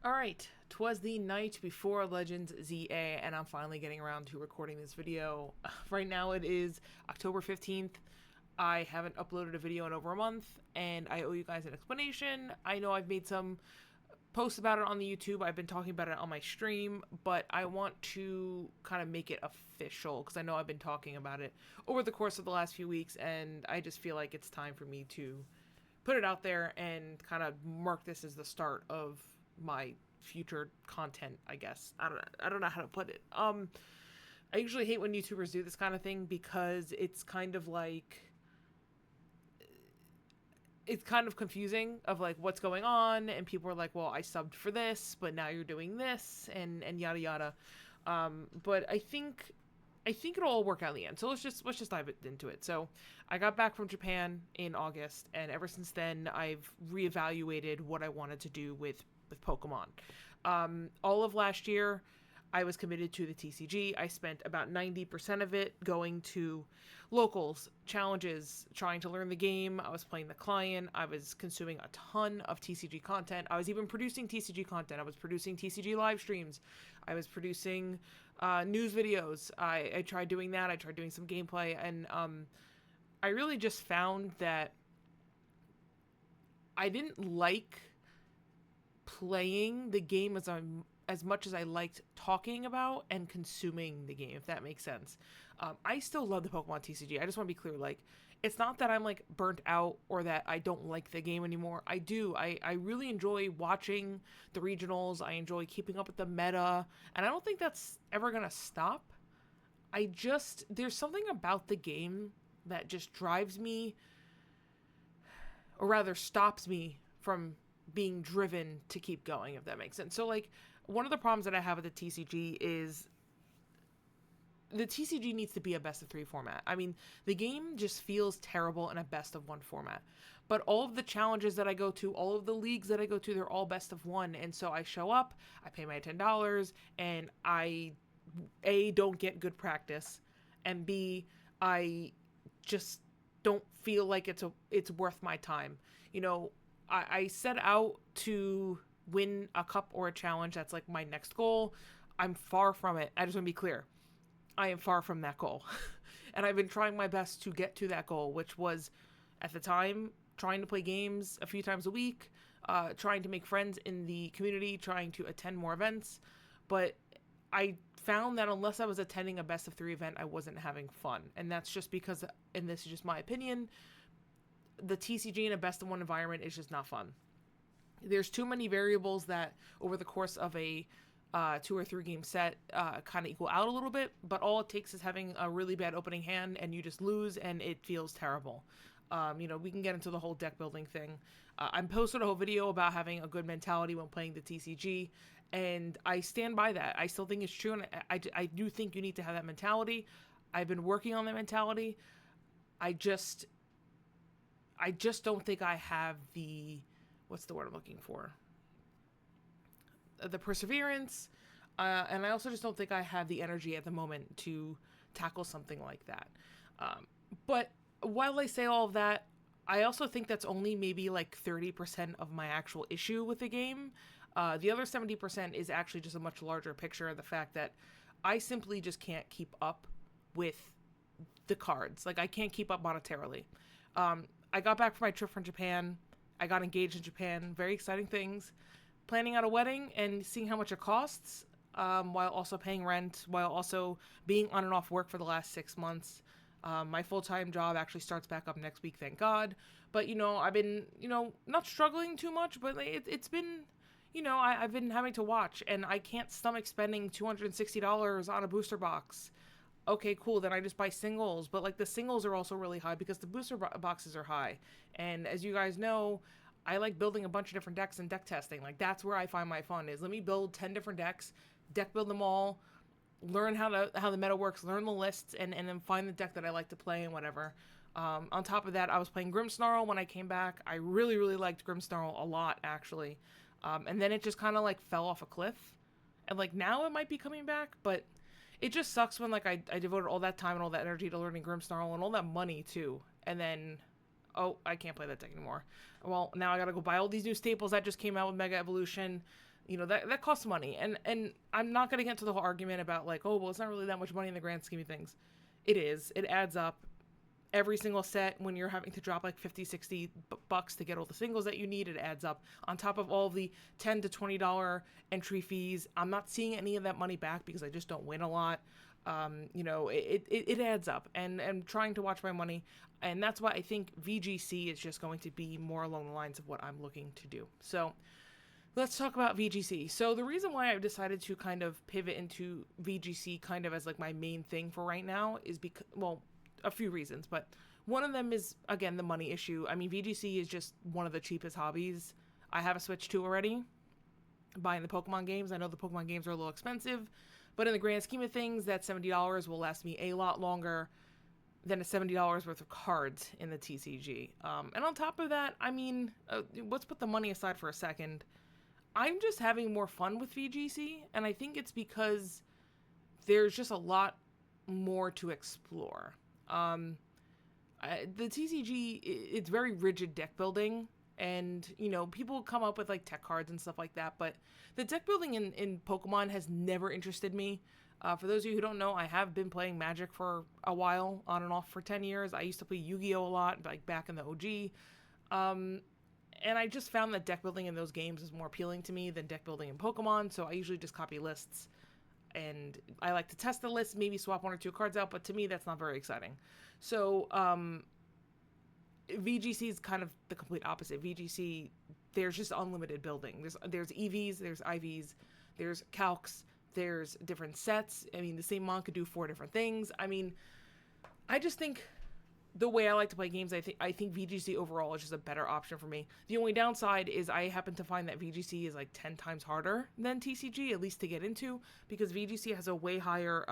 Alright, 'twas the night before Legends ZA, and I'm finally getting around to recording this video. Right now it is October 15th. I haven't uploaded a video in over a month, and I owe you guys an explanation. I know I've made some posts about it on the YouTube, I've been talking about it on my stream, but I want to kind of make it official, because I know I've been talking about it over the course of the last few weeks, and I just feel like it's time for me to put it out there and kind of mark this as the start of my future content, I guess. I don't know how to put it. I usually hate when YouTubers do this kind of thing because it's kind of confusing of like what's going on, and people are like, well, I subbed for this, but now you're doing this, and yada yada. But I think it'll all work out in the end. So let's just dive into it. So I got back from Japan in August, and ever since then I've reevaluated what I wanted to do with Pokemon. All of last year I was committed to the TCG. I spent about 90% of it going to locals, challenges, trying to learn the game. I was playing the client. I was consuming a ton of TCG content. I was even producing TCG content. I was producing TCG live streams. I was producing news videos. I tried doing that. I tried doing some gameplay. And I really just found that I didn't like playing the game as much as I liked talking about and consuming the game, if that makes sense. I still love the Pokemon TCG. I just want to be clear, like, it's not that I'm like burnt out or that I don't like the game anymore. I do. I really enjoy watching the regionals. I enjoy keeping up with the meta, and I don't think that's ever gonna stop. There's something about the game that just drives me, or rather stops me from being driven to keep going, if that makes sense. So, like, one of the problems that I have with the TCG is the TCG needs to be a best of three format. I mean, the game just feels terrible in a best of one format. But all of the challenges that I go to, all of the leagues that I go to, they're all best of one. And so I show up, I pay my $10, and I, A, don't get good practice, and B, I just don't feel like it's worth my time. You know, I set out to win a cup or a challenge. That's like my next goal. I'm far from it. I just want to be clear. I am far from that goal. And I've been trying my best to get to that goal, which was, at the time, trying to play games a few times a week, trying to make friends in the community, trying to attend more events. But I found that unless I was attending a best of three event, I wasn't having fun. And that's just because, and this is just my opinion, the TCG in a best of one environment is just not fun. There's too many variables that over the course of a 2 or 3 game set kind of equal out a little bit, but all it takes is having a really bad opening hand and you just lose and it feels terrible. We can get into the whole deck building thing. I posted a whole video about having a good mentality when playing the TCG, and I stand by that. I still think it's true, and I do think you need to have that mentality. I've been working on that mentality. I just don't think I have the, what's the word I'm looking for? The perseverance, and I also just don't think I have the energy at the moment to tackle something like that. But while I say all of that, I also think that's only maybe like 30% of my actual issue with the game. The other 70% is actually just a much larger picture of the fact that I simply just can't keep up with the cards. Like, I can't keep up monetarily. I got back from my trip from Japan. I got engaged in Japan. Very exciting things. Planning out a wedding and seeing how much it costs, while also paying rent, while also being on and off work for the last 6 months. My full-time job actually starts back up next week, thank God. But, I've been, not struggling too much, but it's been, I've been having to watch, and I can't stomach spending $260 on a booster box. Okay, cool, then I just buy singles. But, like, the singles are also really high because the booster boxes are high. And as you guys know, I like building a bunch of different decks and deck testing. Like, that's where I find my fun is. Let me build 10 different decks, deck build them all, learn how the meta works, learn the lists, and then find the deck that I like to play and whatever. On top of that, I was playing Grimmsnarl when I came back. I really, really liked Grimmsnarl a lot, actually. And then it just kind of, like, fell off a cliff. And, like, now it might be coming back, but it just sucks when, like, I devoted all that time and all that energy to learning Grimmsnarl and all that money, too. And then, oh, I can't play that deck anymore. Well, now I gotta go buy all these new staples that just came out with Mega Evolution. That costs money. And I'm not going to get into the whole argument about like, oh, well, it's not really that much money in the grand scheme of things. It is. It adds up. Every single set, when you're having to drop like 50, 60 bucks to get all the singles that you need, it adds up. On top of all the $10 to $20 entry fees, I'm not seeing any of that money back because I just don't win a lot. It adds up, and I'm trying to watch my money, and that's why I think VGC is just going to be more along the lines of what I'm looking to do. So let's talk about VGC. So the reason why I've decided to kind of pivot into VGC kind of as like my main thing for right now is because, well, a few reasons, but one of them is, again, the money issue. I mean, VGC is just one of the cheapest hobbies. I have a Switch 2 already, buying the Pokemon games. I know the Pokemon games are a little expensive, but in the grand scheme of things, that $70 will last me a lot longer than a $70 worth of cards in the TCG. And on top of that, I mean, let's put the money aside for a second. I'm just having more fun with VGC, and I think it's because there's just a lot more to explore. The TCG, it's very rigid deck building, and people come up with like tech cards and stuff like that, but the deck building in Pokemon has never interested me. For those of you who don't know, I have been playing Magic for a while, on and off for 10 years. I used to play Yu-Gi-Oh! A lot, like back in the OG. And I just found that deck building in those games is more appealing to me than deck building in Pokemon, so I usually just copy lists. And I like to test the list, maybe swap one or two cards out, but to me, that's not very exciting. So, VGC is kind of the complete opposite. VGC, there's just unlimited building. There's EVs, there's IVs, there's calcs, there's different sets. I mean, the same mon could do 4 different things. I mean, I just think the way I like to play games, I think VGC overall is just a better option for me. The only downside is I happen to find that VGC is like 10 times harder than TCG, at least to get into, because VGC has a way higher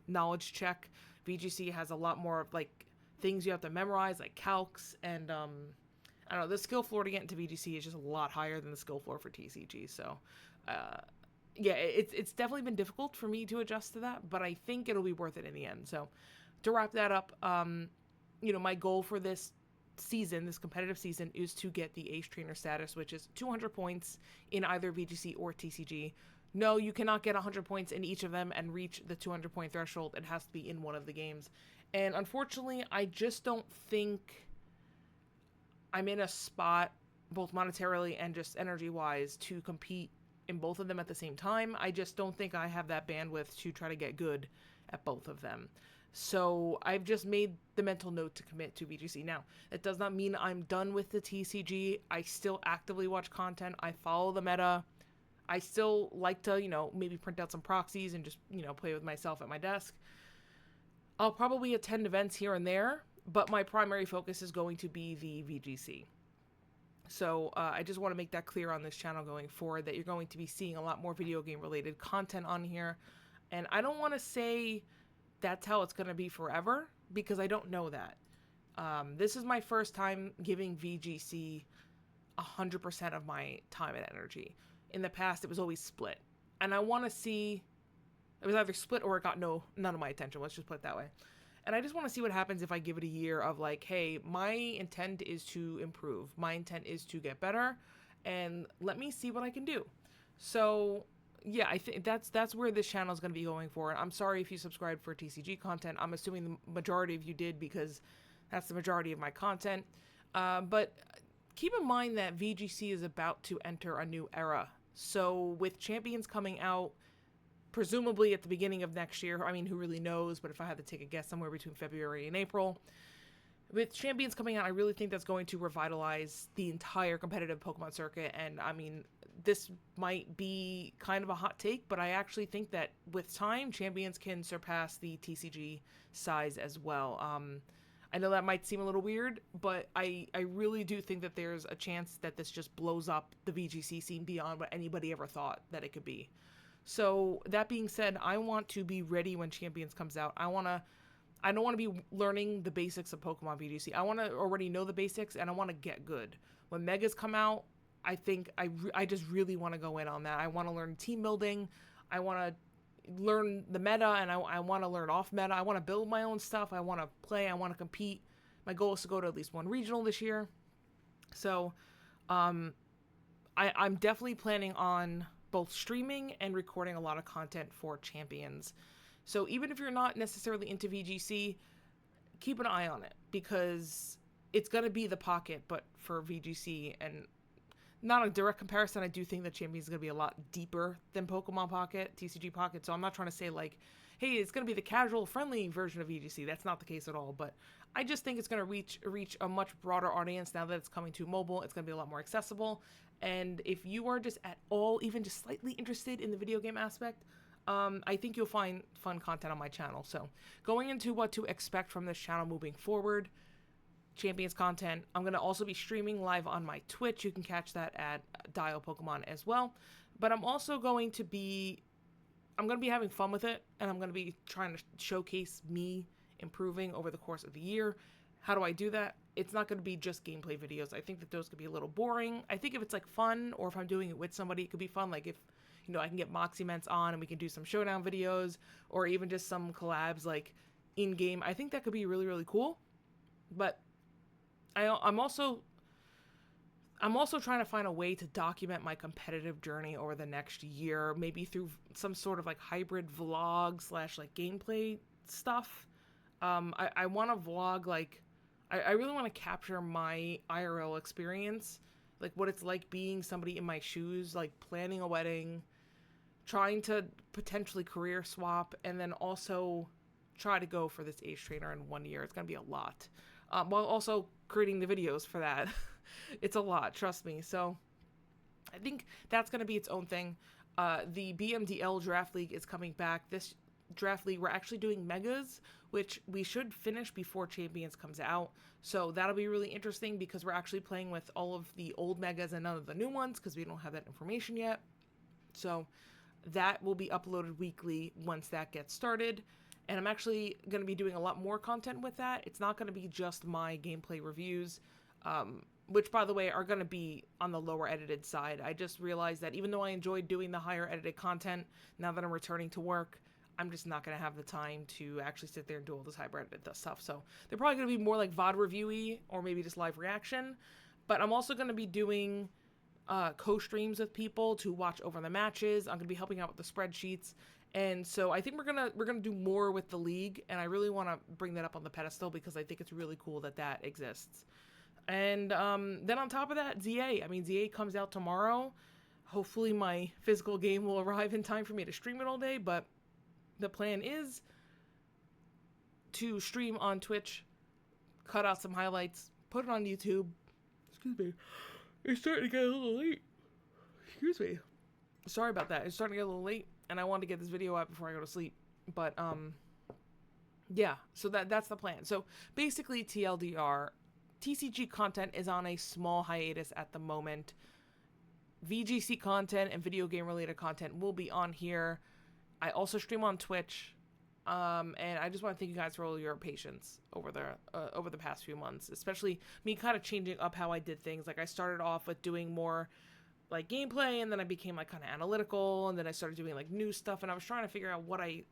knowledge check. VGC has a lot more like things you have to memorize, like calcs, and I don't know, the skill floor to get into VGC is just a lot higher than the skill floor for TCG. So yeah, it's definitely been difficult for me to adjust to that, but I think it'll be worth it in the end. So to wrap that up, my goal for this season, this competitive season, is to get the Ace Trainer status, which is 200 points in either VGC or TCG. No, you cannot get 100 points in each of them and reach the 200 point threshold. It has to be in one of the games. And unfortunately, I just don't think I'm in a spot, both monetarily and just energy-wise, to compete in both of them at the same time. I just don't think I have that bandwidth to try to get good at both of them. So I've just made the mental note to commit to VGC. Now, that does not mean I'm done with the TCG. I still actively watch content. I follow the meta. I still like to, maybe print out some proxies and just, play with myself at my desk. I'll probably attend events here and there, but my primary focus is going to be the VGC. So I just want to make that clear on this channel going forward, that you're going to be seeing a lot more video game related content on here. And I don't want to say that's how it's going to be forever, because I don't know that. This is my first time giving VGC 100% of my time and energy. In the past, it was always split. And I want to see, it was either split or it got none of my attention. Let's just put it that way. And I just want to see what happens if I give it a year of like, hey, my intent is to improve. My intent is to get better, and let me see what I can do. So yeah, I think that's where this channel is going to be going for. I'm sorry if you subscribed for TCG content. I'm assuming the majority of you did, because that's the majority of my content. But keep in mind that VGC is about to enter a new era. So with Champions coming out, presumably at the beginning of next year, I mean, who really knows, but if I had to take a guess, somewhere between February and April. With Champions coming out, I really think that's going to revitalize the entire competitive Pokemon circuit. And I mean, this might be kind of a hot take, but I actually think that with time, Champions can surpass the TCG size as well. I know that might seem a little weird, but I really do think that there's a chance that this just blows up the VGC scene beyond what anybody ever thought that it could be. So that being said, I want to be ready when Champions comes out. I don't want to be learning the basics of Pokemon VGC. I want to already know the basics, and I want to get good. When Megas come out, I think I just really want to go in on that. I want to learn team building. I want to learn the meta, and I want to learn off meta. I want to build my own stuff. I want to play. I want to compete. My goal is to go to at least one regional this year. So I'm definitely planning on both streaming and recording a lot of content for Champions. So even if you're not necessarily into VGC, keep an eye on it, because it's going to be the Pocket, but for VGC. And not a direct comparison, I do think that Champions is going to be a lot deeper than Pokemon Pocket, TCG Pocket. So I'm not trying to say like, hey, it's going to be the casual, friendly version of VGC. That's not the case at all. But I just think it's going to reach a much broader audience now that it's coming to mobile. It's going to be a lot more accessible. And if you are just at all, even just slightly interested in the video game aspect, I think you'll find fun content on my channel. So going into what to expect from this channel moving forward: Champions content. I'm going to also be streaming live on my Twitch. You can catch that at Dial Pokemon as well. But I'm also going to be having fun with it, and I'm going to be trying to showcase me improving over the course of the year. How do I do that? It's not going to be just gameplay videos. I think that those could be a little boring. I think if it's like fun, or if I'm doing it with somebody, it could be fun. Like if, you know, I can get Moxie Ments on and we can do some showdown videos, or even just some collabs like in game. I think that could be really, really cool. But I'm also trying to find a way to document my competitive journey over the next year, maybe through some sort of like hybrid vlog / like gameplay stuff. I want to vlog, like, I really want to capture my IRL experience, like what it's like being somebody in my shoes, like planning a wedding, trying to potentially career swap, and then also try to go for this Ace Trainer in 1 year. It's going to be a lot. While also creating the videos for that. It's a lot, trust me. So I think that's going to be its own thing. The BMDL Draft League is coming back. This Draft League, we're actually doing Megas, which we should finish before Champions comes out. So that'll be really interesting, because we're actually playing with all of the old Megas and none of the new ones, because we don't have that information yet. So that will be uploaded weekly once that gets started. And I'm actually going to be doing a lot more content with that. It's not going to be just my gameplay reviews, which, by the way, are going to be on the lower edited side. I just realized that even though I enjoyed doing the higher edited content, now that I'm returning to work, I'm just not going to have the time to actually sit there and do all this hybrid edited stuff. So they're probably going to be more like VOD reviewy, or maybe just live reaction. But I'm also going to be doing co-streams with people to watch over the matches. I'm going to be helping out with the spreadsheets. And so I think we're gonna do more with the league, and I really want to bring that up on the pedestal, because I think it's really cool that that exists. And then on top of that, ZA. I mean, ZA comes out tomorrow. Hopefully my physical game will arrive in time for me to stream it all day, but the plan is to stream on Twitch, cut out some highlights, put it on YouTube. Excuse me. It's starting to get a little late. Excuse me. Sorry about that. It's starting to get a little late, and I want to get this video out before I go to sleep. But, yeah, so that's the plan. So, basically, TLDR, TCG content is on a small hiatus at the moment. VGC content and video game-related content will be on here. I also stream on Twitch, and I just want to thank you guys for all your patience over the past few months, especially me kind of changing up how I did things. Like, I started off with doing more like gameplay, and then I became like kind of analytical, and then I started doing like new stuff, and I was trying to figure out what I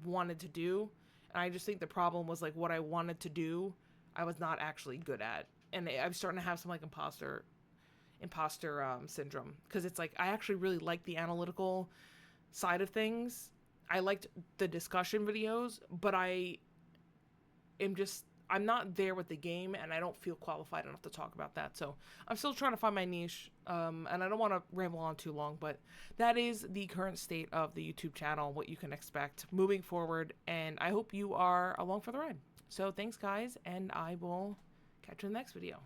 wanted to do. And I just think the problem was like what I wanted to do, I was not actually good at, and I'm starting to have some like imposter syndrome, because it's like I actually really like the analytical side of things. I liked the discussion videos, but I'm not there with the game, and I don't feel qualified enough to talk about that. So I'm still trying to find my niche, and I don't want to ramble on too long, but that is the current state of the YouTube channel, what you can expect moving forward, and I hope you are along for the ride. So thanks, guys, and I will catch you in the next video.